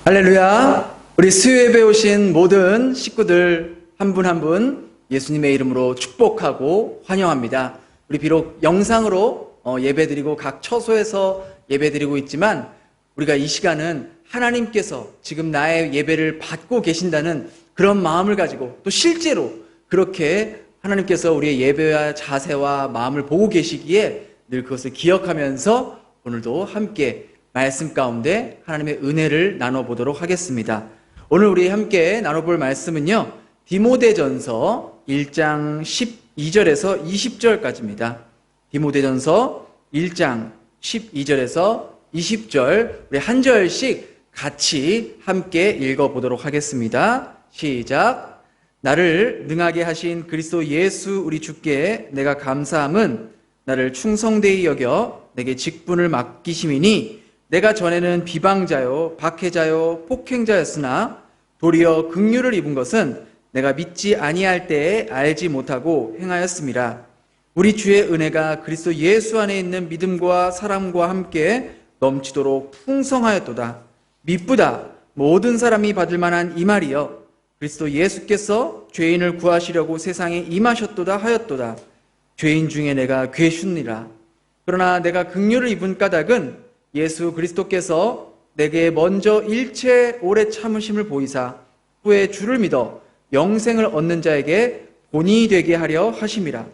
할렐루야. 우리 수요예배 오신 모든 식구들 한 분 한 분 예수님의 이름으로 축복하고 환영합니다. 우리 비록 영상으로 예배드리고 각 처소에서 예배드리고 있지만 우리가 이 시간은 하나님께서 지금 나의 예배를 받고 계신다는 그런 마음을 가지고 또 실제로 그렇게 하나님께서 우리의 예배와 자세와 마음을 보고 계시기에 늘 그것을 기억하면서 오늘도 함께 말씀 가운데 하나님의 은혜를 나눠보도록 하겠습니다. 오늘 우리 함께 나눠볼 말씀은요, 디모데전서 1장 12절에서 20절까지입니다. 디모데전서 1장 12절에서 20절 우리 한 절씩 같이 함께 읽어보도록 하겠습니다. 시작. 나를 능하게 하신 그리스도 예수 우리 주께 내가 감사함은 나를 충성되이 여겨 내게 직분을 맡기심이니 내가 전에는 비방자요 박해자요 폭행자였으나 도리어 긍휼을 입은 것은 내가 믿지 아니할 때에 알지 못하고 행하였음이라. 우리 주의 은혜가 그리스도 예수 안에 있는 믿음과 사랑과 함께 넘치도록 풍성하였도다. 미쁘다 모든 사람이 받을 만한 이 말이여 그리스도 예수께서 죄인을 구하시려고 세상에 임하셨도다 하였도다. 죄인 중에 내가 괴슌니라. 그러나 내가 긍휼을 입은 까닭은 예수 그리스도께서 내게 먼저 일체 오래 참으심을 보이사 후에 주를 믿어 영생을 얻는 자에게 본이 되게 하려 하심이라.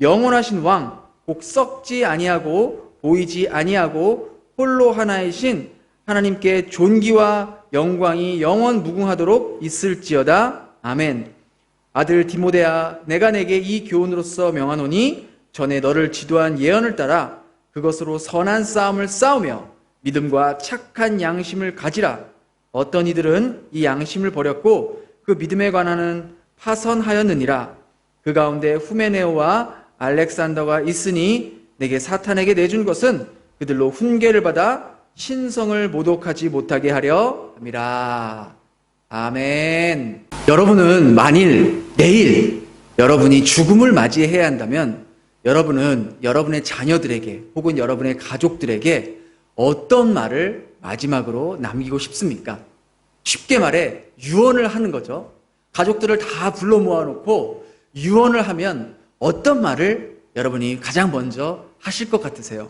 영원하신 왕 곧 썩지 아니하고 보이지 아니하고 홀로 하나이신 하나님께 존귀와 영광이 영원 무궁하도록 있을지어다. 아멘. 아들 디모데야, 내가 내게 이 교훈으로서 명하노니 전에 너를 지도한 예언을 따라 그것으로 선한 싸움을 싸우며 믿음과 착한 양심을 가지라. 어떤 이들은 이 양심을 버렸고 그 믿음에 관하는 파선하였느니라. 그 가운데 후메네오와 알렉산더가 있으니 내게 사탄에게 내준 것은 그들로 훈계를 받아 신성을 모독하지 못하게 하려 함이라. 아멘. 여러분은 만일 내일 여러분이 죽음을 맞이해야 한다면 여러분은 여러분의 자녀들에게 혹은 여러분의 가족들에게 어떤 말을 마지막으로 남기고 싶습니까? 쉽게 말해 유언을 하는 거죠. 가족들을 다 불러 모아놓고 유언을 하면 어떤 말을 여러분이 가장 먼저 하실 것 같으세요?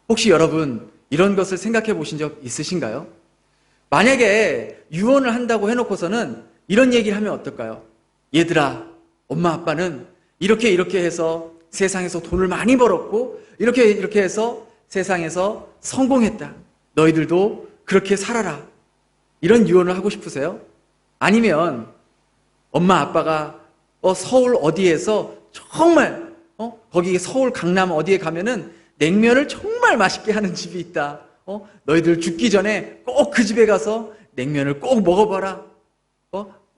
혹시 여러분 이런 것을 생각해 보신 적 있으신가요? 만약에 유언을 한다고 해놓고서는 이런 얘기를 하면 어떨까요? 얘들아, 엄마 아빠는 이렇게 해서 세상에서 돈을 많이 벌었고 이렇게 해서 세상에서 성공했다. 너희들도 그렇게 살아라. 이런 유언을 하고 싶으세요? 아니면 엄마 아빠가 서울 어디에서 정말 거기 서울 강남 어디에 가면은 냉면을 정말 맛있게 하는 집이 있다. 너희들 죽기 전에 꼭 그 집에 가서 냉면을 꼭 먹어봐라.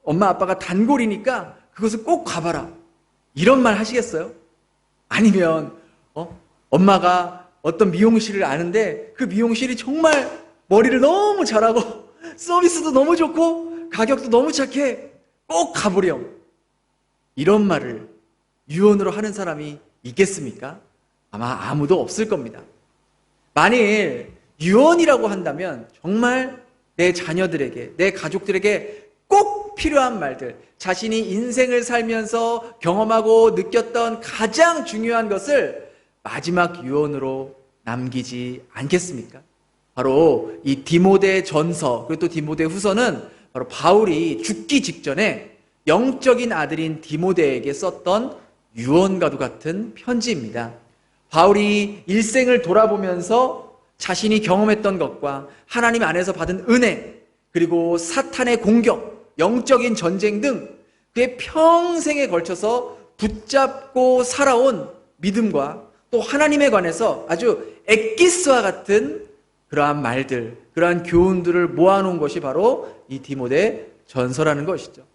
엄마 아빠가 단골이니까 그것을 꼭 가봐라. 이런 말 하시겠어요? 아니면 엄마가 어떤 미용실을 아는데 그 미용실이 정말 머리를 너무 잘하고 서비스도 너무 좋고 가격도 너무 착해. 꼭 가보렴. 이런 말을 유언으로 하는 사람이 있겠습니까? 아마 아무도 없을 겁니다. 만일 유언이라고 한다면 정말 내 자녀들에게, 내 가족들에게 꼭 필요한 말들, 자신이 인생을 살면서 경험하고 느꼈던 가장 중요한 것을 마지막 유언으로 남기지 않겠습니까? 바로 이 디모데 전서, 그리고 또 디모데 후서는 바로 바울이 죽기 직전에 영적인 아들인 디모데에게 썼던 유언과도 같은 편지입니다. 바울이 일생을 돌아보면서 자신이 경험했던 것과 하나님 안에서 받은 은혜, 그리고 사탄의 공격, 영적인 전쟁 등 그의 평생에 걸쳐서 붙잡고 살아온 믿음과 또 하나님에 관해서 아주 엑기스와 같은 그러한 말들, 그러한 교훈들을 모아놓은 것이 바로 이 디모데 전서라는 것이죠.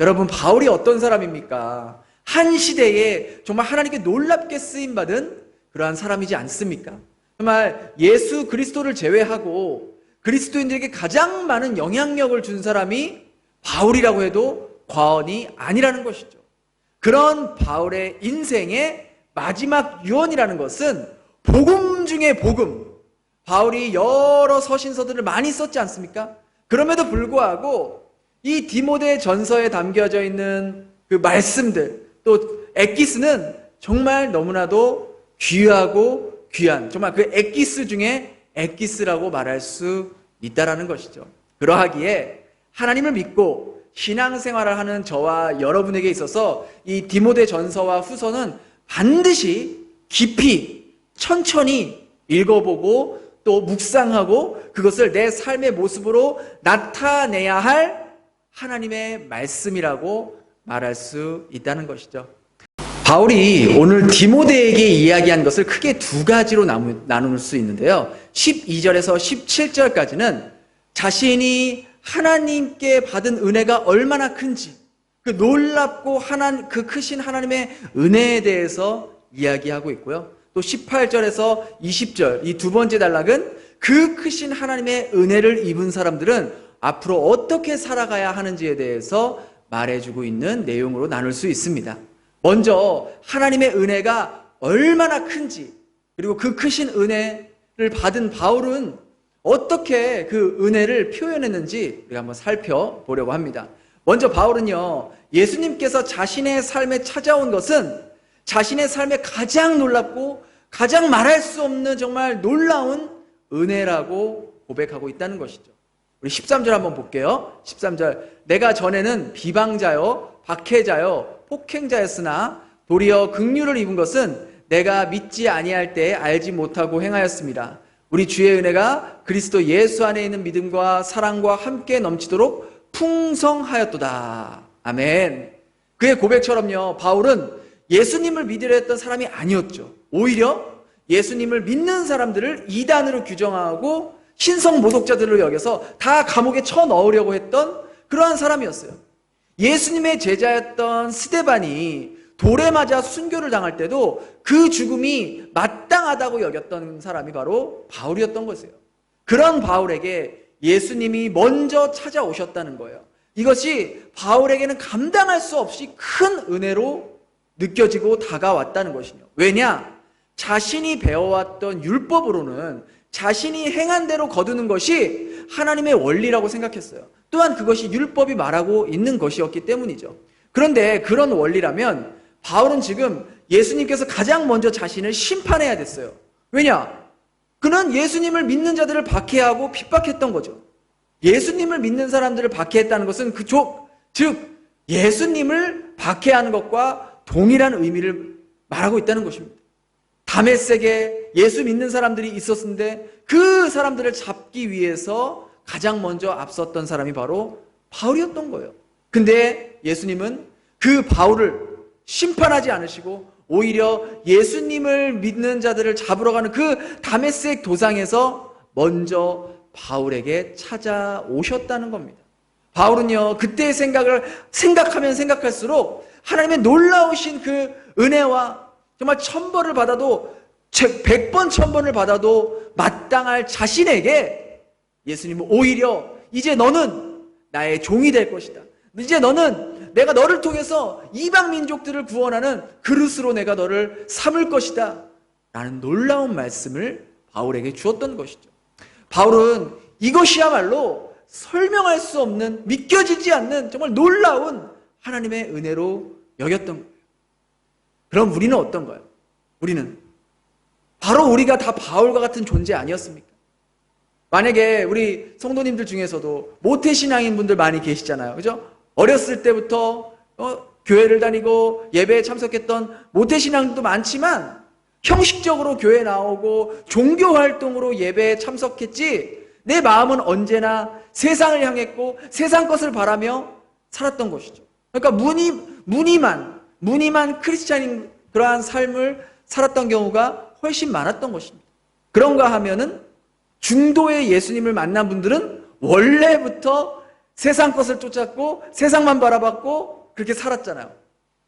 여러분, 바울이 어떤 사람입니까? 한 시대에 정말 하나님께 놀랍게 쓰임받은 그러한 사람이지 않습니까? 정말 예수 그리스도를 제외하고 그리스도인들에게 가장 많은 영향력을 준 사람이 바울이라고 해도 과언이 아니라는 것이죠. 그런 바울의 인생의 마지막 유언이라는 것은 복음 중에 복음. 바울이 여러 서신서들을 많이 썼지 않습니까? 그럼에도 불구하고 이 디모데 전서에 담겨져 있는 그 말씀들, 또 엑기스는 정말 너무나도 귀하고 귀한, 정말 그 엑기스 중에 엑기스라고 말할 수 있다라는 것이죠. 그러하기에 하나님을 믿고 신앙생활을 하는 저와 여러분에게 있어서 이 디모데 전서와 후서는 반드시 깊이 천천히 읽어보고 또 묵상하고 그것을 내 삶의 모습으로 나타내야 할 하나님의 말씀이라고 말할 수 있다는 것이죠. 바울이 오늘 디모데에게 이야기한 것을 크게 두 가지로 나눌 수 있는데요. 12절에서 17절까지는 자신이 하나님께 받은 은혜가 얼마나 큰지, 그 놀랍고 그 크신 하나님의 은혜에 대해서 이야기하고 있고요. 또 18절에서 20절, 이 두 번째 단락은 그 크신 하나님의 은혜를 입은 사람들은 앞으로 어떻게 살아가야 하는지에 대해서 말해주고 있는 내용으로 나눌 수 있습니다. 먼저 하나님의 은혜가 얼마나 큰지, 그리고 그 크신 은혜를 받은 바울은 어떻게 그 은혜를 표현했는지 우리가 한번 살펴보려고 합니다. 먼저 바울은요, 예수님께서 자신의 삶에 찾아온 것은 자신의 삶에 가장 놀랍고 가장 말할 수 없는 정말 놀라운 은혜라고 고백하고 있다는 것이죠. 우리 13절 한번 볼게요. 13절, 내가 전에는 비방자요 박해자요 폭행자였으나 도리어 긍휼을 입은 것은 내가 믿지 아니할 때에 알지 못하고 행하였습니다. 우리 주의 은혜가 그리스도 예수 안에 있는 믿음과 사랑과 함께 넘치도록 풍성하였도다. 아멘. 그의 고백처럼요, 바울은 예수님을 믿으려 했던 사람이 아니었죠. 오히려 예수님을 믿는 사람들을 이단으로 규정하고 신성 모독자들로 여겨서 다 감옥에 쳐넣으려고 했던 그러한 사람이었어요. 예수님의 제자였던 스데반이 돌에 맞아 순교를 당할 때도 그 죽음이 마땅하다고 여겼던 사람이 바로 바울이었던 것이에요. 그런 바울에게 예수님이 먼저 찾아오셨다는 거예요. 이것이 바울에게는 감당할 수 없이 큰 은혜로 느껴지고 다가왔다는 것이죠. 왜냐? 자신이 배워왔던 율법으로는 자신이 행한 대로 거두는 것이 하나님의 원리라고 생각했어요. 또한 그것이 율법이 말하고 있는 것이었기 때문이죠. 그런데 그런 원리라면 바울은 지금 예수님께서 가장 먼저 자신을 심판해야 됐어요. 왜냐? 그는 예수님을 믿는 자들을 박해하고 핍박했던 거죠. 예수님을 믿는 사람들을 박해했다는 것은 즉 예수님을 박해하는 것과 동일한 의미를 말하고 있다는 것입니다. 다메섹에 예수 믿는 사람들이 있었는데 그 사람들을 잡기 위해서 가장 먼저 앞섰던 사람이 바로 바울이었던 거예요. 근데 예수님은 그 바울을 심판하지 않으시고 오히려 예수님을 믿는 자들을 잡으러 가는 그 다메섹 도상에서 먼저 바울에게 찾아오셨다는 겁니다. 바울은요, 그때의 생각을 생각하면 생각할수록 하나님의 놀라우신 그 은혜와 정말 1000번을 받아도 100번 1000번을 받아도 마땅할 자신에게 예수님은 오히려 이제 너는 나의 종이 될 것이다. 이제 너는 내가 너를 통해서 이방 민족들을 구원하는 그릇으로 내가 너를 삼을 것이다 라는 놀라운 말씀을 바울에게 주었던 것이죠. 바울은 이것이야말로 설명할 수 없는, 믿겨지지 않는 정말 놀라운 하나님의 은혜로 여겼던 거예요. 그럼 우리는 어떤가요? 우리는 바로 우리가 다 바울과 같은 존재 아니었습니까? 만약에 우리 성도님들 중에서도 모태신앙인 분들 많이 계시잖아요. 그죠? 어렸을 때부터 교회를 다니고 예배에 참석했던 모태신앙도 많지만 형식적으로 교회 나오고 종교활동으로 예배에 참석했지 내 마음은 언제나 세상을 향했고 세상 것을 바라며 살았던 것이죠. 그러니까 무늬만 크리스찬인 그러한 삶을 살았던 경우가 훨씬 많았던 것입니다. 그런가 하면은 중도의 예수님을 만난 분들은 원래부터 세상 것을 쫓았고 세상만 바라봤고 그렇게 살았잖아요.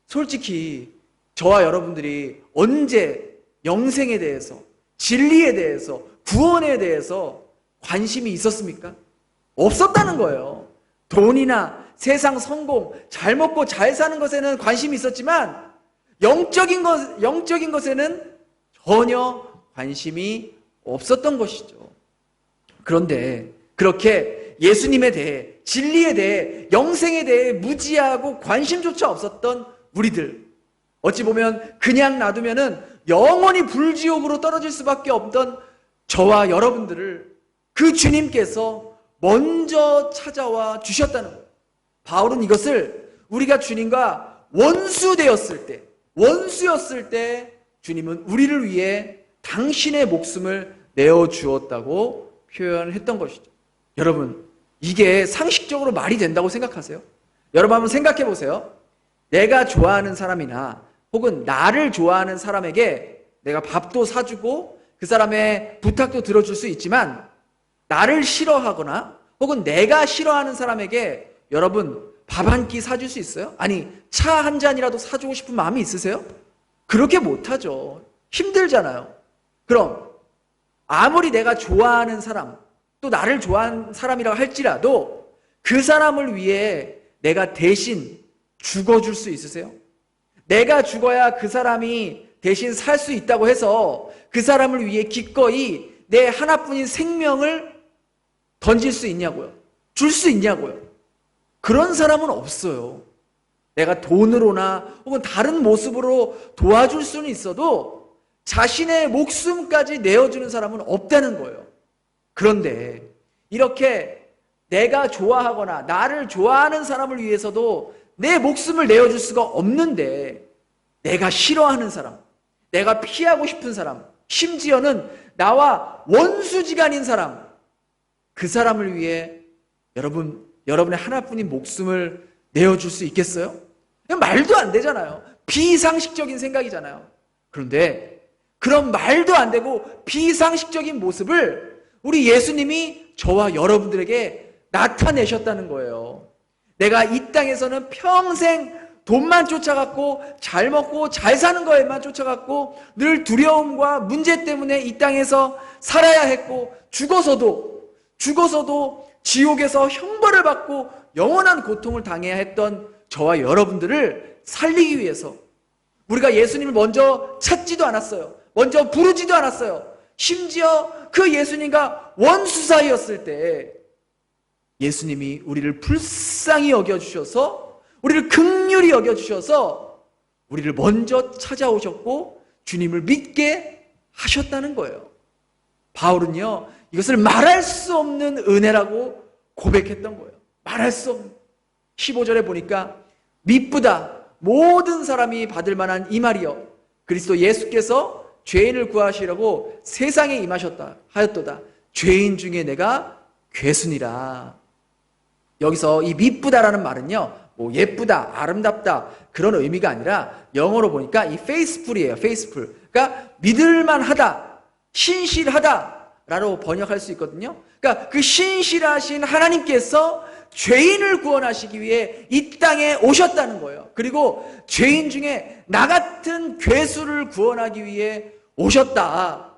솔직히 저와 여러분들이 언제 영생에 대해서, 진리에 대해서, 구원에 대해서 관심이 있었습니까? 없었다는 거예요. 돈이나 세상 성공, 잘 먹고 잘 사는 것에는 관심이 있었지만 영적인 것에는 전혀 관심이 없었던 것이죠. 그런데 그렇게 예수님에 대해, 진리에 대해, 영생에 대해 무지하고 관심조차 없었던 우리들, 어찌 보면 그냥 놔두면은 영원히 불지옥으로 떨어질 수밖에 없던 저와 여러분들을 그 주님께서 먼저 찾아와 주셨다는 거예요. 바울은 이것을 우리가 주님과 원수였을 때 주님은 우리를 위해 당신의 목숨을 내어주었다고 표현했던 것이죠. 여러분, 이게 상식적으로 말이 된다고 생각하세요? 여러분 한번 생각해 보세요. 내가 좋아하는 사람이나 혹은 나를 좋아하는 사람에게 내가 밥도 사주고 그 사람의 부탁도 들어줄 수 있지만, 나를 싫어하거나 혹은 내가 싫어하는 사람에게 여러분 밥 한 끼 사줄 수 있어요? 아니, 차 한 잔이라도 사주고 싶은 마음이 있으세요? 그렇게 못하죠. 힘들잖아요. 그럼 아무리 내가 좋아하는 사람, 또 나를 좋아하는 사람이라고 할지라도 그 사람을 위해 내가 대신 죽어줄 수 있으세요? 내가 죽어야 그 사람이 대신 살 수 있다고 해서 그 사람을 위해 기꺼이 내 하나뿐인 생명을 던질 수 있냐고요? 줄 수 있냐고요? 그런 사람은 없어요. 내가 돈으로나 혹은 다른 모습으로 도와줄 수는 있어도 자신의 목숨까지 내어주는 사람은 없다는 거예요. 그런데 이렇게 내가 좋아하거나 나를 좋아하는 사람을 위해서도 내 목숨을 내어줄 수가 없는데, 내가 싫어하는 사람, 내가 피하고 싶은 사람, 심지어는 나와 원수지간인 사람, 그 사람을 위해 여러분의 하나뿐인 목숨을 내어줄 수 있겠어요? 말도 안 되잖아요. 비상식적인 생각이잖아요. 그런데 그런 말도 안 되고 비상식적인 모습을 우리 예수님이 저와 여러분들에게 나타내셨다는 거예요. 내가 이 땅에서는 평생 돈만 쫓아갔고 잘 먹고 잘 사는 거에만 쫓아갔고 늘 두려움과 문제 때문에 이 땅에서 살아야 했고, 죽어서도 지옥에서 형벌을 받고 영원한 고통을 당해야 했던 저와 여러분들을 살리기 위해서 우리가 예수님을 먼저 찾지도 않았어요. 먼저 부르지도 않았어요. 심지어 그 예수님과 원수 사이였을 때 예수님이 우리를 불쌍히 여겨주셔서, 우리를 긍휼히 여겨주셔서 우리를 먼저 찾아오셨고 주님을 믿게 하셨다는 거예요. 바울은요, 이것을 말할 수 없는 은혜라고 고백했던 거예요. 말할 수 없는. 15절에 보니까 미쁘다 모든 사람이 받을 만한 이 말이여, 그리스도 예수께서 죄인을 구하시려고 세상에 임하셨다 하였도다. 죄인 중에 내가 괴순이라. 여기서 이 미쁘다라는 말은요, 뭐 예쁘다, 아름답다 그런 의미가 아니라 영어로 보니까 이 faithful이에요. faithful. 그러니까 믿을만하다, 신실하다라고 번역할 수 있거든요. 그러니까 그 신실하신 하나님께서 죄인을 구원하시기 위해 이 땅에 오셨다는 거예요. 그리고 죄인 중에 나 같은 괴수를 구원하기 위해 오셨다.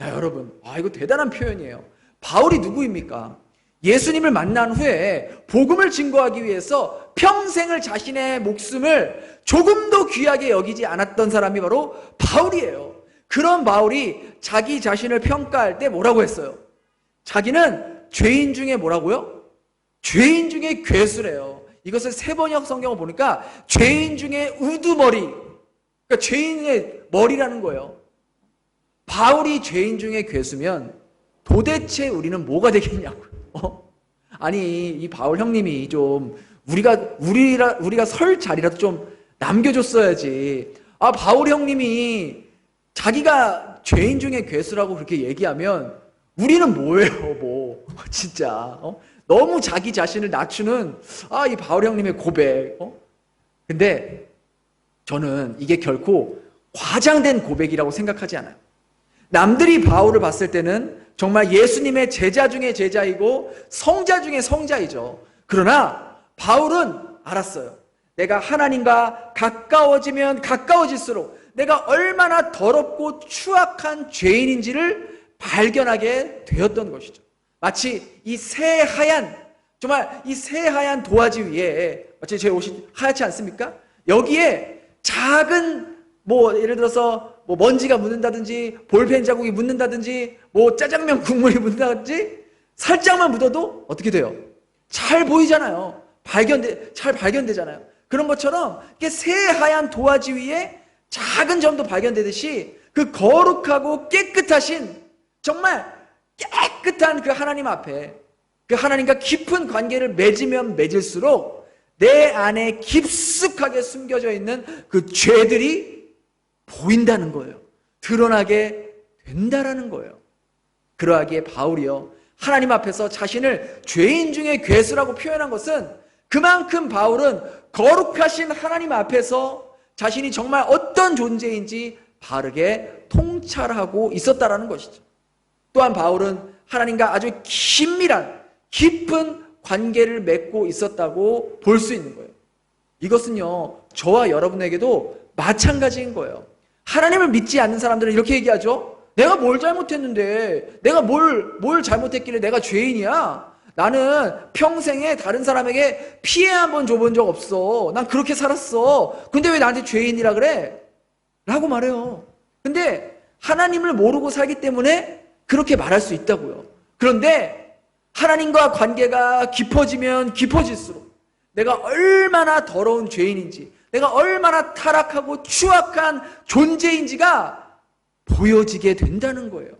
야, 여러분, 이거 대단한 표현이에요. 바울이 누구입니까? 예수님을 만난 후에 복음을 증거하기 위해서 평생을 자신의 목숨을 조금도 귀하게 여기지 않았던 사람이 바로 바울이에요. 그런 바울이 자기 자신을 평가할 때 뭐라고 했어요? 자기는 죄인 중에 뭐라고요? 죄인 중에 괴수래요. 이것을 세번역 성경을 보니까 죄인 중에 우두머리, 그러니까 죄인의 머리라는 거예요. 바울이 죄인 중에 괴수면 도대체 우리는 뭐가 되겠냐고요. 아니, 이 바울 형님이 좀 우리가 설 자리라도 좀 남겨줬어야지. 바울 형님이 자기가 죄인 중에 괴수라고 그렇게 얘기하면 우리는 뭐예요, 뭐. 진짜. 너무 자기 자신을 낮추는 이 바울 형님의 고백. 근데 저는 이게 결코 과장된 고백이라고 생각하지 않아요. 남들이 바울을 봤을 때는 정말 예수님의 제자 중에 제자이고 성자 중에 성자이죠. 그러나 바울은 알았어요. 내가 하나님과 가까워지면 가까워질수록 내가 얼마나 더럽고 추악한 죄인인지를 발견하게 되었던 것이죠. 마치 이 새하얀, 정말 이 새하얀 도화지 위에, 마치 제 옷이 하얗지 않습니까? 여기에 작은 예를 들어서 먼지가 묻는다든지 볼펜 자국이 묻는다든지 짜장면 국물이 묻는다든지 살짝만 묻어도 어떻게 돼요? 잘 보이잖아요. 잘 발견되잖아요. 그런 것처럼 이렇게 새하얀 도화지 위에 작은 점도 발견되듯이 그 거룩하고 깨끗하신, 정말 깨끗한 그 하나님 앞에, 그 하나님과 깊은 관계를 맺으면 맺을수록 내 안에 깊숙하게 숨겨져 있는 그 죄들이 보인다는 거예요. 드러나게 된다라는 거예요. 그러하기에 바울이요, 하나님 앞에서 자신을 죄인 중에 괴수라고 표현한 것은 그만큼 바울은 거룩하신 하나님 앞에서 자신이 정말 어떤 존재인지 바르게 통찰하고 있었다라는 것이죠. 또한 바울은 하나님과 아주 긴밀한 깊은 관계를 맺고 있었다고 볼 수 있는 거예요. 이것은요, 저와 여러분에게도 마찬가지인 거예요. 하나님을 믿지 않는 사람들은 이렇게 얘기하죠. 내가 뭘 잘못했는데, 내가 뭘 잘못했길래 내가 죄인이야? 나는 평생에 다른 사람에게 피해 한번 줘본 적 없어. 난 그렇게 살았어. 근데 왜 나한테 죄인이라 그래? 라고 말해요. 근데 하나님을 모르고 살기 때문에 그렇게 말할 수 있다고요. 그런데 하나님과 관계가 깊어지면 깊어질수록 내가 얼마나 더러운 죄인인지, 내가 얼마나 타락하고 추악한 존재인지가 보여지게 된다는 거예요.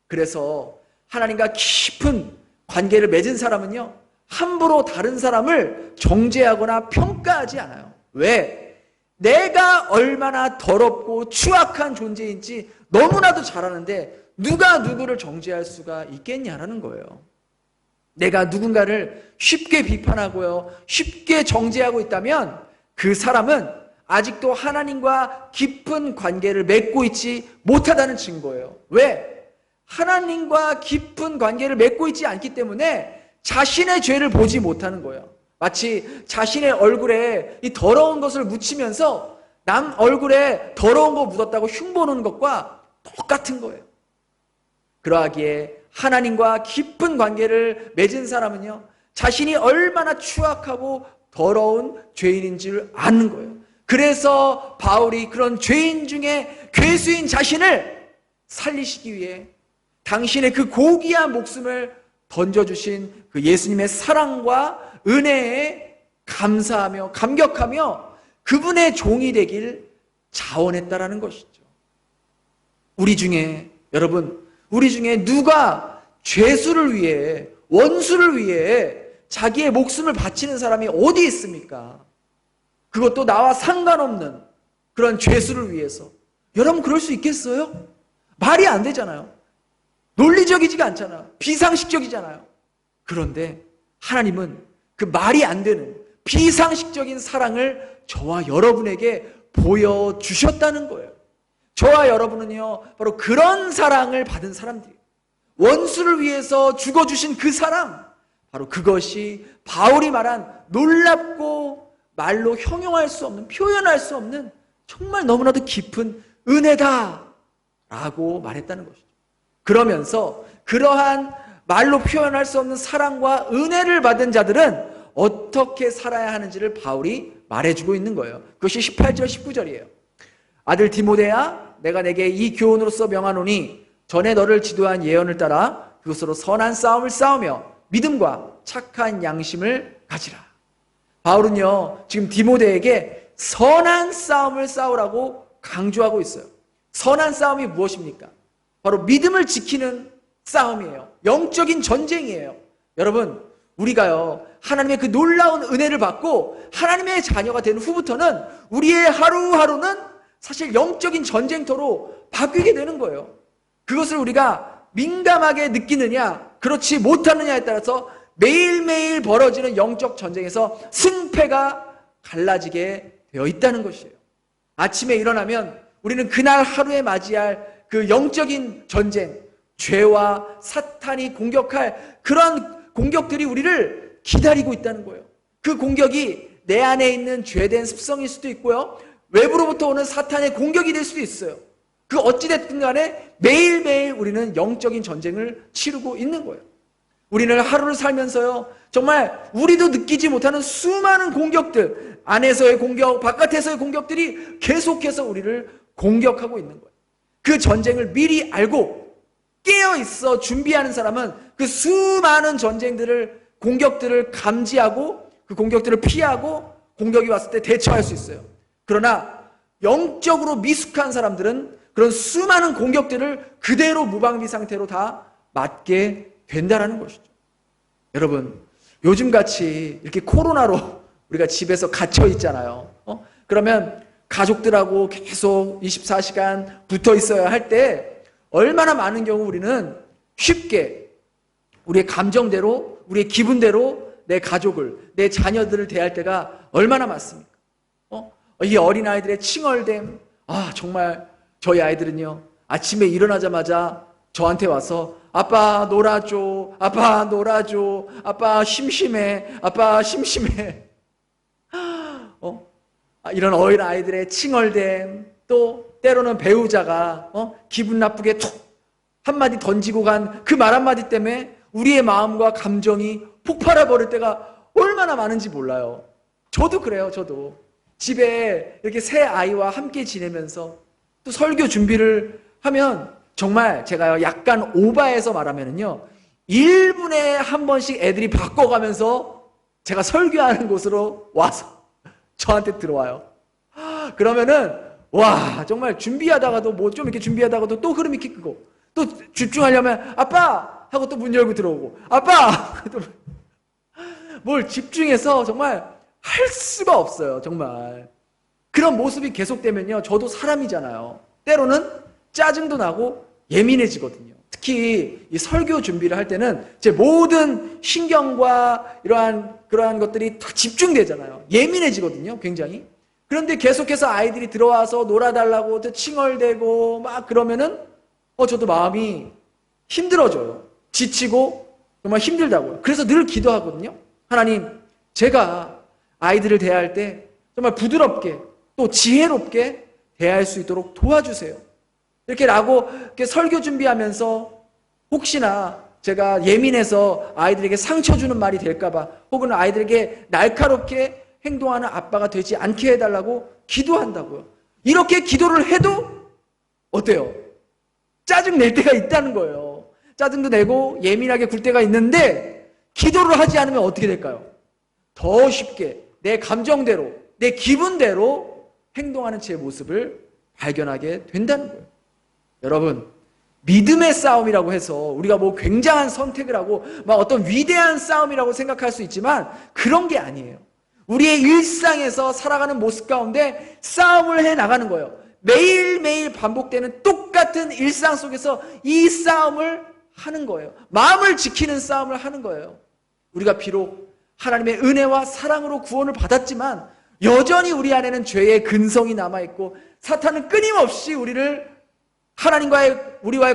그래서 하나님과 깊은 관계를 맺은 사람은요, 함부로 다른 사람을 정죄하거나 평가하지 않아요. 왜? 내가 얼마나 더럽고 추악한 존재인지 너무나도 잘 아는데 누가 누구를 정죄할 수가 있겠냐라는 거예요. 내가 누군가를 쉽게 비판하고요, 쉽게 정죄하고 있다면 그 사람은 아직도 하나님과 깊은 관계를 맺고 있지 못하다는 증거예요. 왜? 하나님과 깊은 관계를 맺고 있지 않기 때문에 자신의 죄를 보지 못하는 거예요. 마치 자신의 얼굴에 이 더러운 것을 묻히면서 남 얼굴에 더러운 거 묻었다고 흉보는 것과 똑같은 거예요. 그러하기에 하나님과 깊은 관계를 맺은 사람은요, 자신이 얼마나 추악하고 더러운 죄인인 줄 아는 거예요. 그래서 바울이 그런 죄인 중에 괴수인 자신을 살리시기 위해 당신의 그 고귀한 목숨을 던져주신 그 예수님의 사랑과 은혜에 감사하며 감격하며 그분의 종이 되길 자원했다라는 것이죠. 우리 중에, 여러분, 우리 중에 누가 죄수를 위해, 원수를 위해 자기의 목숨을 바치는 사람이 어디 있습니까? 그것도 나와 상관없는 그런 죄수를 위해서. 여러분, 그럴 수 있겠어요? 말이 안 되잖아요. 논리적이지가 않잖아요. 비상식적이잖아요. 그런데 하나님은 그 말이 안 되는 비상식적인 사랑을 저와 여러분에게 보여주셨다는 거예요. 저와 여러분은요, 바로 그런 사랑을 받은 사람들이에요. 원수를 위해서 죽어주신 그 사랑, 바로 그것이 바울이 말한 놀랍고 말로 형용할 수 없는, 표현할 수 없는 정말 너무나도 깊은 은혜다 라고 말했다는 것이죠. 그러면서 그러한 말로 표현할 수 없는 사랑과 은혜를 받은 자들은 어떻게 살아야 하는지를 바울이 말해주고 있는 거예요. 그것이 18절 19절이에요. 아들 디모데야, 내가 내게 이 교훈으로서 명하노니 전에 너를 지도한 예언을 따라 그것으로 선한 싸움을 싸우며 믿음과 착한 양심을 가지라. 바울은요, 지금 디모데에게 선한 싸움을 싸우라고 강조하고 있어요. 선한 싸움이 무엇입니까? 바로 믿음을 지키는 싸움이에요. 영적인 전쟁이에요. 여러분, 우리가요, 하나님의 그 놀라운 은혜를 받고 하나님의 자녀가 된 후부터는 우리의 하루하루는 사실 영적인 전쟁터로 바뀌게 되는 거예요. 그것을 우리가 민감하게 느끼느냐, 그렇지 못하느냐에 따라서 매일매일 벌어지는 영적 전쟁에서 승패가 갈라지게 되어 있다는 것이에요. 아침에 일어나면 우리는 그날 하루에 맞이할 그 영적인 전쟁, 죄와 사탄이 공격할 그런 공격들이 우리를 기다리고 있다는 거예요. 그 공격이 내 안에 있는 죄된 습성일 수도 있고요, 외부로부터 오는 사탄의 공격이 될 수도 있어요. 그 어찌됐든 간에 매일매일 우리는 영적인 전쟁을 치르고 있는 거예요. 우리는 하루를 살면서요, 정말 우리도 느끼지 못하는 수많은 공격들, 안에서의 공격, 바깥에서의 공격들이 계속해서 우리를 공격하고 있는 거예요. 그 전쟁을 미리 알고 깨어 있어 준비하는 사람은 그 수많은 전쟁들을, 공격들을 감지하고 그 공격들을 피하고 공격이 왔을 때 대처할 수 있어요. 그러나 영적으로 미숙한 사람들은 그런 수많은 공격들을 그대로 무방비 상태로 다 맞게 된다라는 것이죠. 여러분, 요즘같이 이렇게 코로나로 우리가 집에서 갇혀 있잖아요. 그러면 가족들하고 계속 24시간 붙어 있어야 할 때 얼마나 많은 경우 우리는 쉽게 우리의 감정대로, 우리의 기분대로 내 가족을, 내 자녀들을 대할 때가 얼마나 많습니까? 이 어린아이들의 칭얼댐, 정말 저희 아이들은요, 아침에 일어나자마자 저한테 와서 아빠 놀아줘, 아빠 놀아줘, 아빠 심심해, 아빠 심심해. 이런 어린아이들의 칭얼댐, 또 때로는 배우자가 기분 나쁘게 툭 한마디 던지고 간 그 말 한마디 때문에 우리의 마음과 감정이 폭발해 버릴 때가 얼마나 많은지 몰라요. 저도 그래요. 저도 집에 이렇게 새 아이와 함께 지내면서 또 설교 준비를 하면 정말 제가요, 약간 오바해서 말하면은요, 1분에 한 번씩 애들이 바꿔가면서 제가 설교하는 곳으로 와서 저한테 들어와요. 그러면은 와, 정말 준비하다가도 뭐 좀 이렇게 준비하다가도 또 흐름이 끄고 또 집중하려면 아빠 하고 또 문 열고 들어오고 아빠 뭘 집중해서 정말 할 수가 없어요. 정말 그런 모습이 계속되면요, 저도 사람이잖아요. 때로는 짜증도 나고 예민해지거든요. 특히 이 설교 준비를 할 때는 제 모든 신경과 그러한 것들이 다 집중되잖아요. 예민해지거든요, 굉장히. 그런데 계속해서 아이들이 들어와서 놀아달라고 또 칭얼대고 막 그러면은 저도 마음이 힘들어져요. 지치고 정말 힘들다고요. 그래서 늘 기도하거든요. 하나님, 제가 아이들을 대할 때 정말 부드럽게 또 지혜롭게 대할 수 있도록 도와주세요. 이렇게 설교 준비하면서 혹시나 제가 예민해서 아이들에게 상처 주는 말이 될까봐, 혹은 아이들에게 날카롭게 행동하는 아빠가 되지 않게 해달라고 기도한다고요. 이렇게 기도를 해도 어때요? 짜증 낼 때가 있다는 거예요. 짜증도 내고 예민하게 굴 때가 있는데 기도를 하지 않으면 어떻게 될까요? 더 쉽게 내 감정대로, 내 기분대로 행동하는 제 모습을 발견하게 된다는 거예요. 여러분, 믿음의 싸움이라고 해서 우리가 뭐 굉장한 선택을 하고 막 어떤 위대한 싸움이라고 생각할 수 있지만 그런 게 아니에요. 우리의 일상에서 살아가는 모습 가운데 싸움을 해 나가는 거예요. 매일매일 반복되는 똑같은 일상 속에서 이 싸움을 하는 거예요. 마음을 지키는 싸움을 하는 거예요. 우리가 비록 하나님의 은혜와 사랑으로 구원을 받았지만 여전히 우리 안에는 죄의 근성이 남아있고 사탄은 끊임없이 우리와의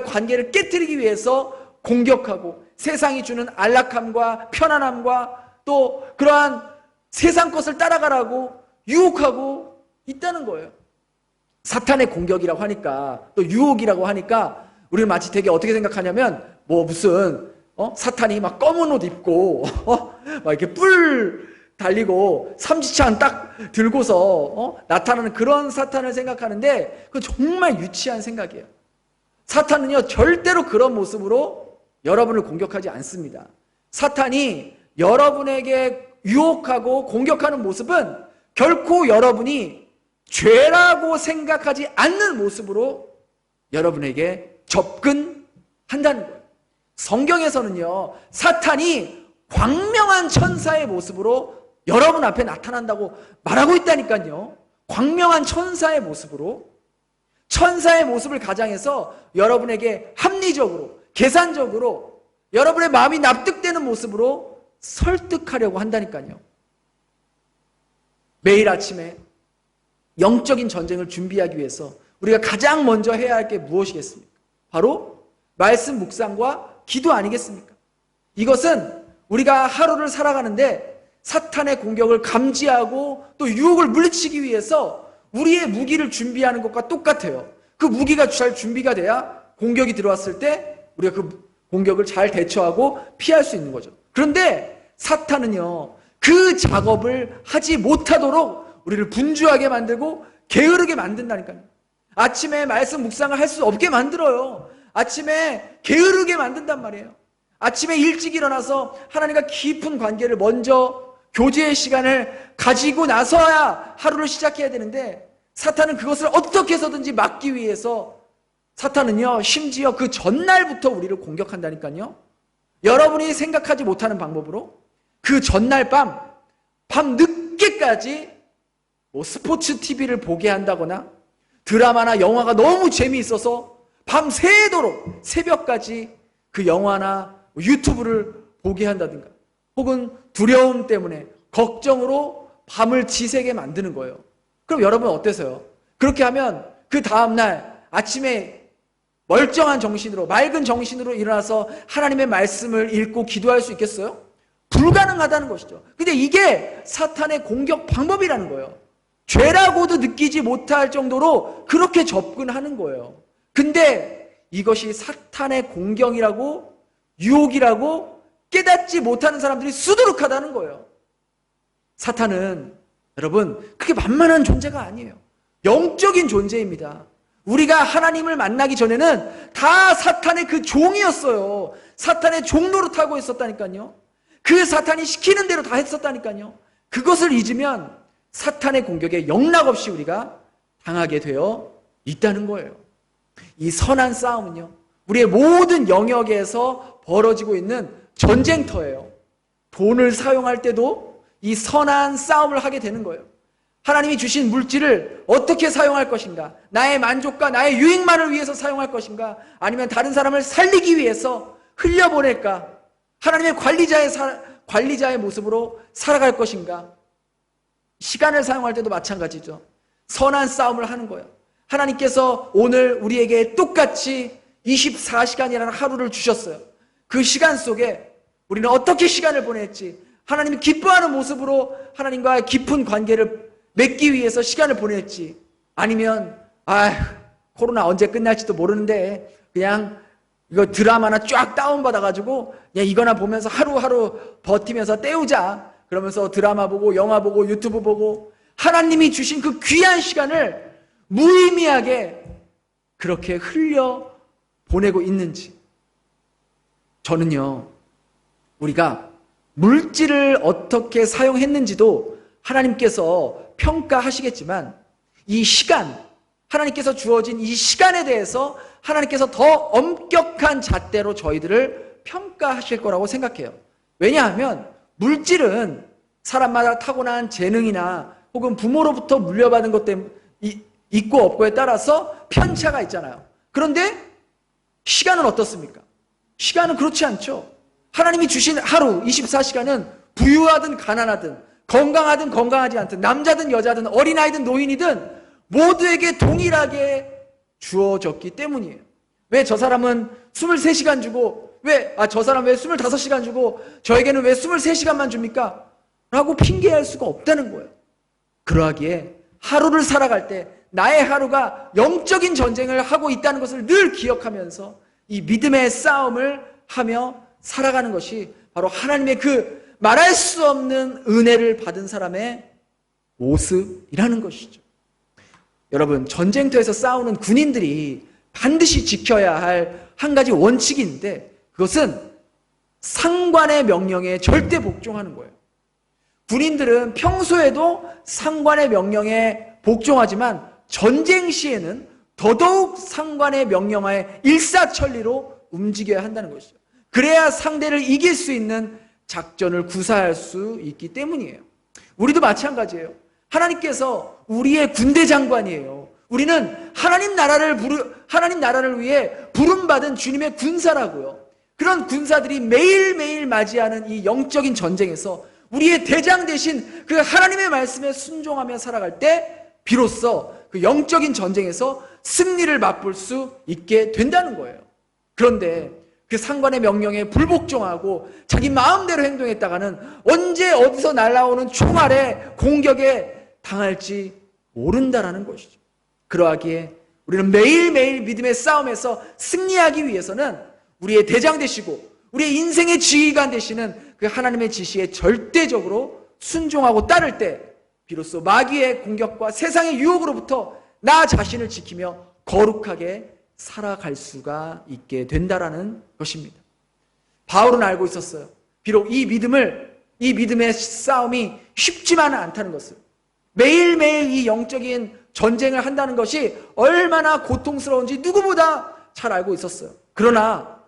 관계를 깨뜨리기 위해서 공격하고 세상이 주는 안락함과 편안함과 또 그러한 세상 것을 따라가라고 유혹하고 있다는 거예요. 사탄의 공격이라고 하니까, 또 유혹이라고 하니까 우리는 마치 되게 어떻게 생각하냐면 뭐 무슨 사탄이 막 검은 옷 입고 막 이렇게 뿔 달리고 삼지창 딱 들고서 나타나는 그런 사탄을 생각하는데 그건 정말 유치한 생각이에요. 사탄은요, 절대로 그런 모습으로 여러분을 공격하지 않습니다. 사탄이 여러분에게 유혹하고 공격하는 모습은 결코 여러분이 죄라고 생각하지 않는 모습으로 여러분에게 접근한다는 거예요. 성경에서는요, 사탄이 광명한 천사의 모습으로 여러분 앞에 나타난다고 말하고 있다니까요. 광명한 천사의 모습으로, 천사의 모습을 가장해서 여러분에게 합리적으로, 계산적으로 여러분의 마음이 납득되는 모습으로 설득하려고 한다니까요. 매일 아침에 영적인 전쟁을 준비하기 위해서 우리가 가장 먼저 해야 할 게 무엇이겠습니까? 바로 말씀 묵상과 기도 아니겠습니까? 이것은 우리가 하루를 살아가는데 사탄의 공격을 감지하고 또 유혹을 물리치기 위해서 우리의 무기를 준비하는 것과 똑같아요. 그 무기가 잘 준비가 돼야 공격이 들어왔을 때 우리가 그 공격을 잘 대처하고 피할 수 있는 거죠. 그런데 사탄은요, 그 작업을 하지 못하도록 우리를 분주하게 만들고 게으르게 만든다니까요. 아침에 말씀 묵상을 할 수 없게 만들어요. 아침에 게으르게 만든단 말이에요. 아침에 일찍 일어나서 하나님과 깊은 관계를 먼저 교제의 시간을 가지고 나서야 하루를 시작해야 되는데, 사탄은 그것을 어떻게 해서든지 막기 위해서 사탄은요, 심지어 그 전날부터 우리를 공격한다니까요. 여러분이 생각하지 못하는 방법으로 그 전날 밤 늦게까지 스포츠 TV를 보게 한다거나, 드라마나 영화가 너무 재미있어서 밤새도록 새벽까지 그 영화나 유튜브를 보게 한다든가, 혹은 두려움 때문에 걱정으로 밤을 지새게 만드는 거예요. 그럼 여러분 어때서요? 그렇게 하면 그 다음날 아침에 멀쩡한 정신으로, 맑은 정신으로 일어나서 하나님의 말씀을 읽고 기도할 수 있겠어요? 불가능하다는 것이죠. 근데 이게 사탄의 공격 방법이라는 거예요. 죄라고도 느끼지 못할 정도로 그렇게 접근하는 거예요. 근데 이것이 사탄의 공격이라고, 유혹이라고 깨닫지 못하는 사람들이 수두룩하다는 거예요. 사탄은 여러분 그렇게 만만한 존재가 아니에요. 영적인 존재입니다. 우리가 하나님을 만나기 전에는 다 사탄의 그 종이었어요. 사탄의 종 노릇하고 있었다니까요. 그 사탄이 시키는 대로 다 했었다니까요. 그것을 잊으면 사탄의 공격에 영락없이 우리가 당하게 되어 있다는 거예요. 이 선한 싸움은요, 우리의 모든 영역에서 벌어지고 있는 전쟁터예요. 돈을 사용할 때도 이 선한 싸움을 하게 되는 거예요. 하나님이 주신 물질을 어떻게 사용할 것인가? 나의 만족과 나의 유익만을 위해서 사용할 것인가? 아니면 다른 사람을 살리기 위해서 흘려보낼까? 하나님의 관리자의 모습으로 살아갈 것인가? 시간을 사용할 때도 마찬가지죠. 선한 싸움을 하는 거예요. 하나님께서 오늘 우리에게 똑같이 24시간이라는 하루를 주셨어요. 그 시간 속에 우리는 어떻게 시간을 보냈지? 하나님이 기뻐하는 모습으로 하나님과의 깊은 관계를 맺기 위해서 시간을 보냈지? 아니면 코로나 언제 끝날지도 모르는데 그냥 이거 드라마나 쫙 다운받아가지고 그냥 이거나 보면서 하루하루 버티면서 때우자. 그러면서 드라마 보고 영화 보고 유튜브 보고 하나님이 주신 그 귀한 시간을 무의미하게 그렇게 흘려 보내고 있는지. 저는요, 우리가 물질을 어떻게 사용했는지도 하나님께서 평가하시겠지만 이 시간, 하나님께서 주어진 이 시간에 대해서 하나님께서 더 엄격한 잣대로 저희들을 평가하실 거라고 생각해요. 왜냐하면 물질은 사람마다 타고난 재능이나 혹은 부모로부터 물려받은 것 때문에 있고 없고에 따라서 편차가 있잖아요. 그런데 시간은 어떻습니까? 시간은 그렇지 않죠. 하나님이 주신 하루 24시간은 부유하든 가난하든 건강하든 건강하지 않든 남자든 여자든 어린아이든 노인이든 모두에게 동일하게 주어졌기 때문이에요. 왜 저 사람은 23시간 주고 저 사람 왜 25시간 주고 저에게는 왜 23시간만 줍니까? 라고 핑계할 수가 없다는 거예요. 그러하기에 하루를 살아갈 때 나의 하루가 영적인 전쟁을 하고 있다는 것을 늘 기억하면서 이 믿음의 싸움을 하며 살아가는 것이 바로 하나님의 그 말할 수 없는 은혜를 받은 사람의 모습이라는 것이죠. 여러분, 전쟁터에서 싸우는 군인들이 반드시 지켜야 할 한 가지 원칙이 있는데 그것은 상관의 명령에 절대 복종하는 거예요. 군인들은 평소에도 상관의 명령에 복종하지만 전쟁 시에는 더더욱 상관의 명령하에 일사천리로 움직여야 한다는 것이죠. 그래야 상대를 이길 수 있는 작전을 구사할 수 있기 때문이에요. 우리도 마찬가지예요. 하나님께서 우리의 군대 장관이에요. 우리는 하나님 나라를 위해 부름받은 주님의 군사라고요. 그런 군사들이 매일매일 맞이하는 이 영적인 전쟁에서 우리의 대장 대신 그 하나님의 말씀에 순종하며 살아갈 때 비로소 그 영적인 전쟁에서 승리를 맛볼 수 있게 된다는 거예요. 그런데 그 상관의 명령에 불복종하고 자기 마음대로 행동했다가는 언제 어디서 날아오는 총알에 공격에 당할지 모른다라는 것이죠. 그러하기에 우리는 매일매일 믿음의 싸움에서 승리하기 위해서는 우리의 대장 되시고 우리의 인생의 지휘관 되시는 그 하나님의 지시에 절대적으로 순종하고 따를 때 비로소 마귀의 공격과 세상의 유혹으로부터 나 자신을 지키며 거룩하게 살아갈 수가 있게 된다라는 것입니다. 바울은 알고 있었어요. 비록 이 믿음의 싸움이 쉽지만은 않다는 것을, 매일매일 이 영적인 전쟁을 한다는 것이 얼마나 고통스러운지 누구보다 잘 알고 있었어요. 그러나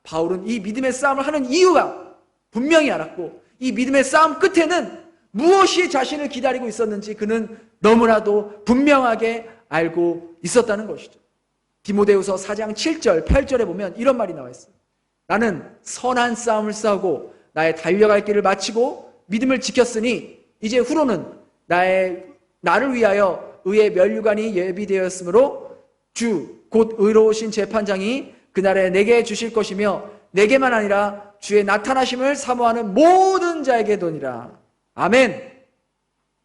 바울은 이 믿음의 싸움을 하는 이유가 분명히 알았고, 이 믿음의 싸움 끝에는 무엇이 자신을 기다리고 있었는지 그는 너무나도 분명하게 알고 있었다는 것이죠. 디모데후서 4장 7절, 8절에 보면 이런 말이 나와 있어요. 나는 선한 싸움을 싸우고 나의 달려갈 길을 마치고 믿음을 지켰으니 이제 후로는 나를 위하여 의의 면류관이 예비되었으므로 주 곧 의로우신 재판장이 그날에 내게 주실 것이며 내게만 아니라 주의 나타나심을 사모하는 모든 자에게 도니라. 아멘.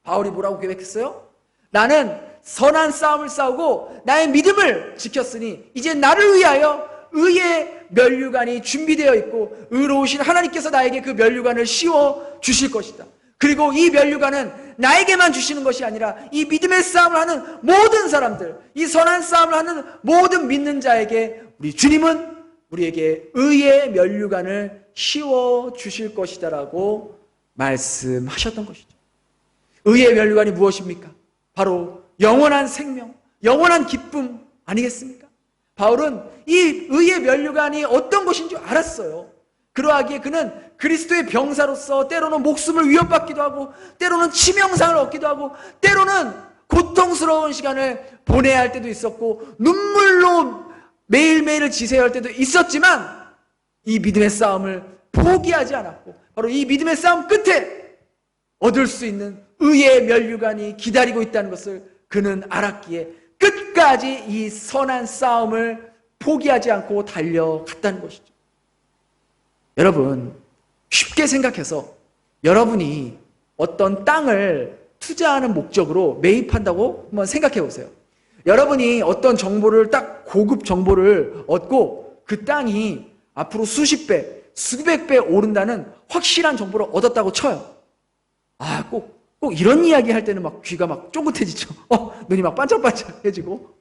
바울이 뭐라고 계획했어요? 나는 선한 싸움을 싸우고 나의 믿음을 지켰으니 이제 나를 위하여 의의 면류관이 준비되어 있고 의로우신 하나님께서 나에게 그 면류관을 씌워 주실 것이다. 그리고 이 면류관은 나에게만 주시는 것이 아니라 이 믿음의 싸움을 하는 모든 사람들, 이 선한 싸움을 하는 모든 믿는 자에게 우리 주님은 우리에게 의의 면류관을 씌워 주실 것이다라고 말씀하셨던 것이죠. 의의 면류관이 무엇입니까? 바로 영원한 생명, 영원한 기쁨 아니겠습니까? 바울은 이 의의 면류관이 어떤 것인 줄 알았어요. 그러하기에 그는 그리스도의 병사로서 때로는 목숨을 위협받기도 하고 때로는 치명상을 얻기도 하고 때로는 고통스러운 시간을 보내야 할 때도 있었고 눈물로 매일매일을 지새야 할 때도 있었지만 이 믿음의 싸움을 포기하지 않았고 바로 이 믿음의 싸움 끝에 얻을 수 있는 의의 면류관이 기다리고 있다는 것을 그는 알았기에 끝까지 이 선한 싸움을 포기하지 않고 달려갔다는 것이죠. 여러분, 쉽게 생각해서 여러분이 어떤 땅을 투자하는 목적으로 매입한다고 한번 생각해 보세요. 여러분이 어떤 정보를 딱 고급 정보를 얻고 그 땅이 앞으로 수십 배, 수백 배 오른다는 확실한 정보를 얻었다고 쳐요. 꼭 이런 이야기 할 때는 막 귀가 막 쫑긋해지죠. 눈이 막 반짝반짝해지고.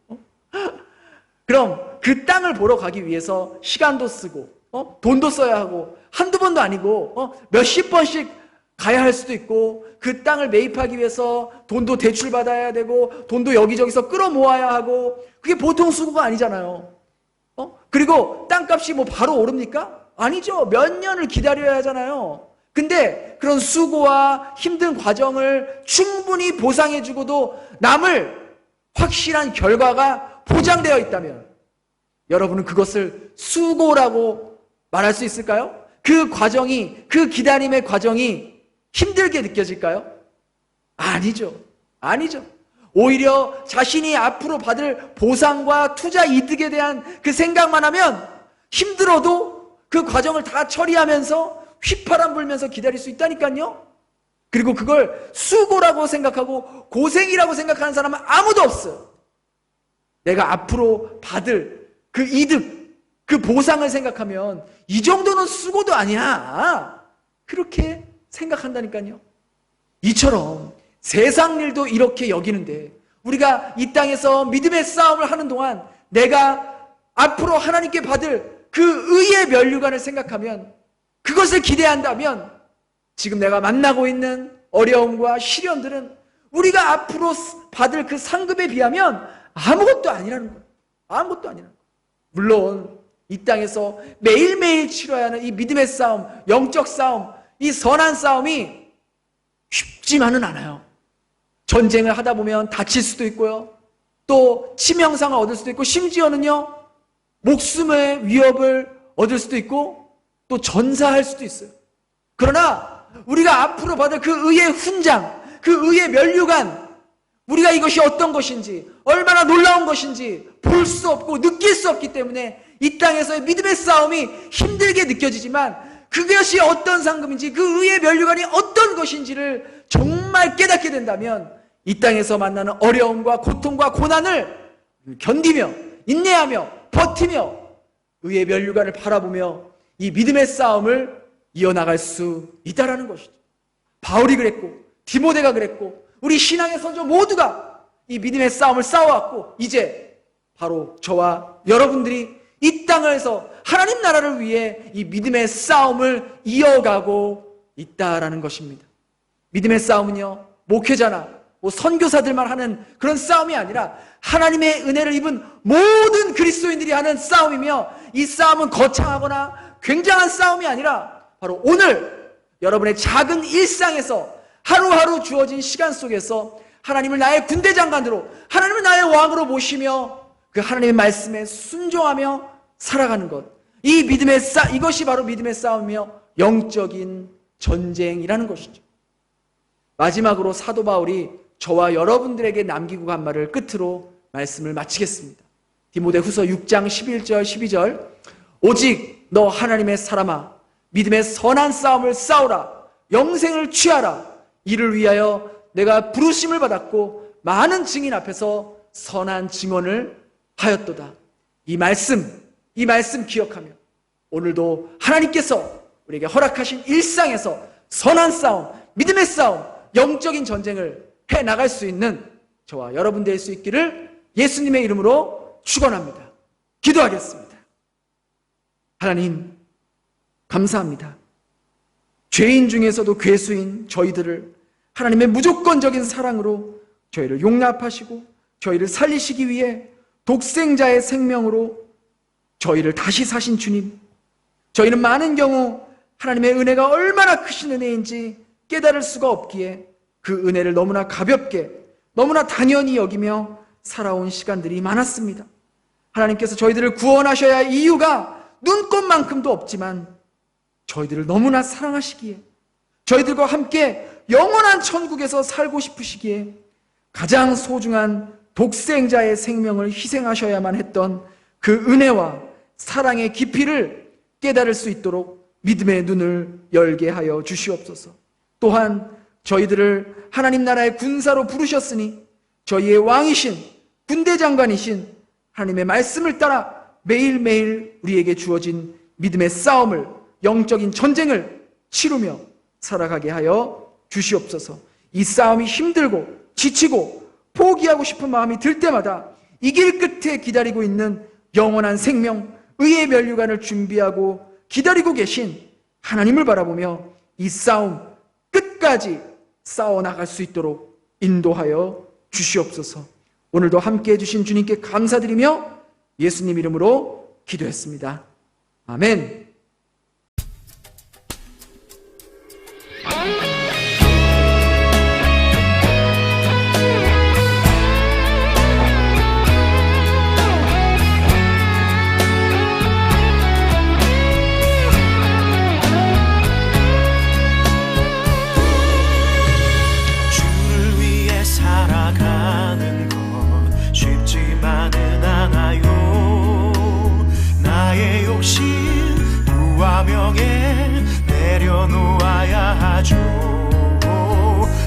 그럼 그 땅을 보러 가기 위해서 시간도 쓰고 돈도 써야 하고 한두 번도 아니고 몇십 번씩 가야 할 수도 있고 그 땅을 매입하기 위해서 돈도 대출받아야 되고 돈도 여기저기서 끌어모아야 하고 그게 보통 수고가 아니잖아요. 그리고 땅값이 뭐 바로 오릅니까? 아니죠. 몇 년을 기다려야 하잖아요. 근데 그런 수고와 힘든 과정을 충분히 보상해주고도 남을 확실한 결과가 보장되어 있다면 여러분은 그것을 수고라고 말할 수 있을까요? 그 과정이, 그 기다림의 과정이 힘들게 느껴질까요? 아니죠. 오히려 자신이 앞으로 받을 보상과 투자 이득에 대한 그 생각만 하면 힘들어도 그 과정을 다 처리하면서 휘파람 불면서 기다릴 수 있다니까요. 그리고 그걸 수고라고 생각하고 고생이라고 생각하는 사람은 아무도 없어요. 내가 앞으로 받을 그 이득, 그 보상을 생각하면 이 정도는 수고도 아니야. 그렇게 생각한다니까요. 이처럼 세상 일도 이렇게 여기는데 우리가 이 땅에서 믿음의 싸움을 하는 동안 내가 앞으로 하나님께 받을 그 의의 면류관을 생각하면 그것을 기대한다면 지금 내가 만나고 있는 어려움과 시련들은 우리가 앞으로 받을 그 상급에 비하면 아무것도 아니라는 거예요. 아무것도 아니라는 거예요. 물론 이 땅에서 매일매일 치러야 하는 이 믿음의 싸움, 영적 싸움, 이 선한 싸움이 쉽지만은 않아요. 전쟁을 하다 보면 다칠 수도 있고요. 또 치명상을 얻을 수도 있고 심지어는요 목숨의 위협을 얻을 수도 있고 또 전사할 수도 있어요. 그러나 우리가 앞으로 받을 그 의의 훈장, 그 의의 면류관, 우리가 이것이 어떤 것인지 얼마나 놀라운 것인지 볼 수 없고 느낄 수 없기 때문에 이 땅에서의 믿음의 싸움이 힘들게 느껴지지만 그것이 어떤 상급인지 그 의의 면류관이 어떤 것인지를 정말 깨닫게 된다면 이 땅에서 만나는 어려움과 고통과 고난을 견디며 인내하며 버티며 의의 면류관을 바라보며 이 믿음의 싸움을 이어나갈 수 있다라는 것이죠. 바울이 그랬고 디모데가 그랬고 우리 신앙의 선조 모두가 이 믿음의 싸움을 싸워왔고 이제 바로 저와 여러분들이 이 땅에서 하나님 나라를 위해 이 믿음의 싸움을 이어가고 있다라는 것입니다. 믿음의 싸움은요, 목회자나 선교사들만 하는 그런 싸움이 아니라 하나님의 은혜를 입은 모든 그리스도인들이 하는 싸움이며, 이 싸움은 거창하거나 굉장한 싸움이 아니라 바로 오늘 여러분의 작은 일상에서 하루하루 주어진 시간 속에서 하나님을 나의 군대 장관으로, 하나님을 나의 왕으로 모시며 그 하나님의 말씀에 순종하며 살아가는 것, 이것이 바로 믿음의 싸움이며 영적인 전쟁이라는 것이죠. 마지막으로 사도 바울이 저와 여러분들에게 남기고 간 말을 끝으로 말씀을 마치겠습니다. 디모데후서 6장 11절 12절, 오직 너 하나님의 사람아, 믿음의 선한 싸움을 싸우라. 영생을 취하라. 이를 위하여 내가 부르심을 받았고 많은 증인 앞에서 선한 증언을 하였도다. 이 말씀 기억하며 오늘도 하나님께서 우리에게 허락하신 일상에서 선한 싸움, 믿음의 싸움, 영적인 전쟁을 해나갈 수 있는 저와 여러분 될 수 있기를 예수님의 이름으로 축원합니다. 기도하겠습니다. 하나님, 감사합니다. 죄인 중에서도 괴수인 저희들을 하나님의 무조건적인 사랑으로 저희를 용납하시고 저희를 살리시기 위해 독생자의 생명으로 저희를 다시 사신 주님, 저희는 많은 경우 하나님의 은혜가 얼마나 크신 은혜인지 깨달을 수가 없기에 그 은혜를 너무나 가볍게, 너무나 당연히 여기며 살아온 시간들이 많았습니다. 하나님께서 저희들을 구원하셔야 할 이유가 눈꼽만큼도 없지만 저희들을 너무나 사랑하시기에, 저희들과 함께 영원한 천국에서 살고 싶으시기에 가장 소중한 독생자의 생명을 희생하셔야만 했던 그 은혜와 사랑의 깊이를 깨달을 수 있도록 믿음의 눈을 열게 하여 주시옵소서. 또한 저희들을 하나님 나라의 군사로 부르셨으니 저희의 왕이신, 군대 장관이신 하나님의 말씀을 따라 매일매일 우리에게 주어진 믿음의 싸움을, 영적인 전쟁을 치르며 살아가게 하여 주시옵소서. 이 싸움이 힘들고 지치고 포기하고 싶은 마음이 들 때마다 이 길 끝에 기다리고 있는 영원한 생명, 의의 면류관을 준비하고 기다리고 계신 하나님을 바라보며 이 싸움 끝까지 싸워나갈 수 있도록 인도하여 주시옵소서. 오늘도 함께해 주신 주님께 감사드리며 예수님 이름으로 기도했습니다. 아멘.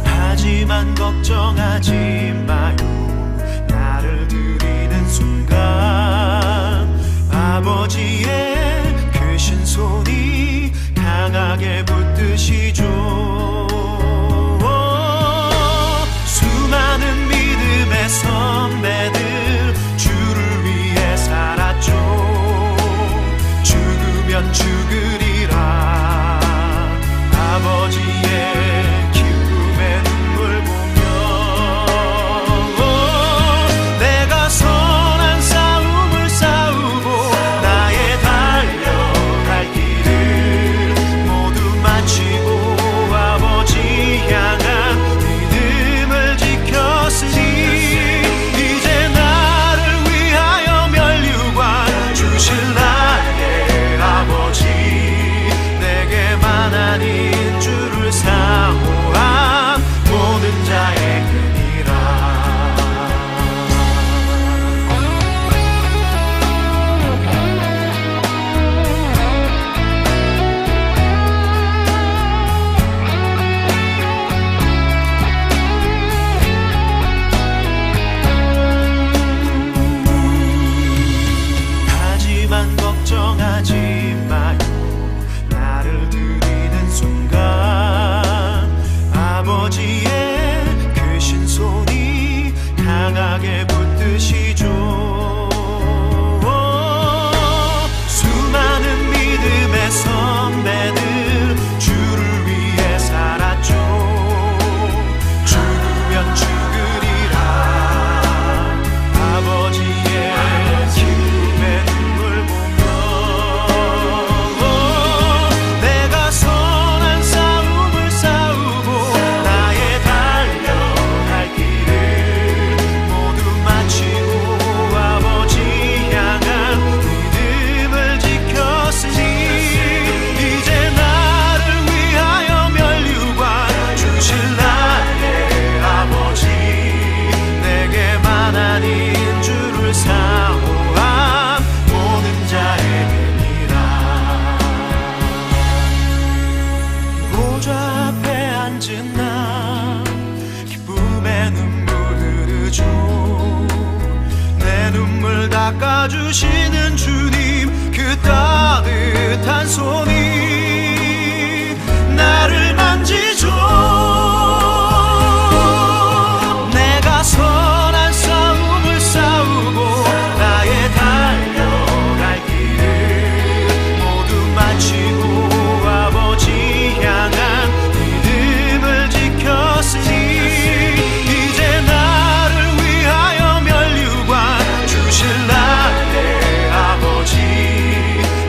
하지만 걱정하지 마요. 나를 드리는 순간 아버지의 크신 손이 강하게 붙드시죠. 수많은 믿음의 선배들 주를 위해 살았죠. 죽으면 죽으리라. 아버지의 기쁨의 눈물 보며 내 눈물을 흐르죠. 내 눈물 닦아주시는 주님, 그 따뜻한 손이 나를 만지죠. 내가 선한 싸움을 싸우고 나의 달려갈 길을 모두 마치고 아버지 향한 믿음을 지켰으니 이제 나를 위하여 면류관 주실 나의 아버지,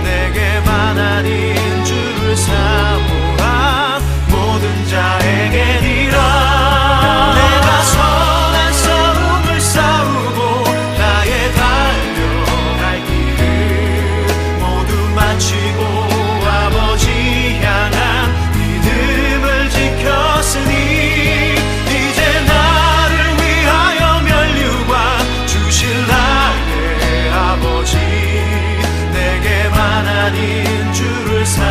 내게만 아닌 주를 사모한 모든 자에게니라. 내가 선한 싸움을 싸우고 나의 달려갈 길을 모두 마치고 아버지 향한 믿음을 지켰으니 이제 나를 위하여 면류관 주실 나의 아버지, 내게만 아닌 주를 사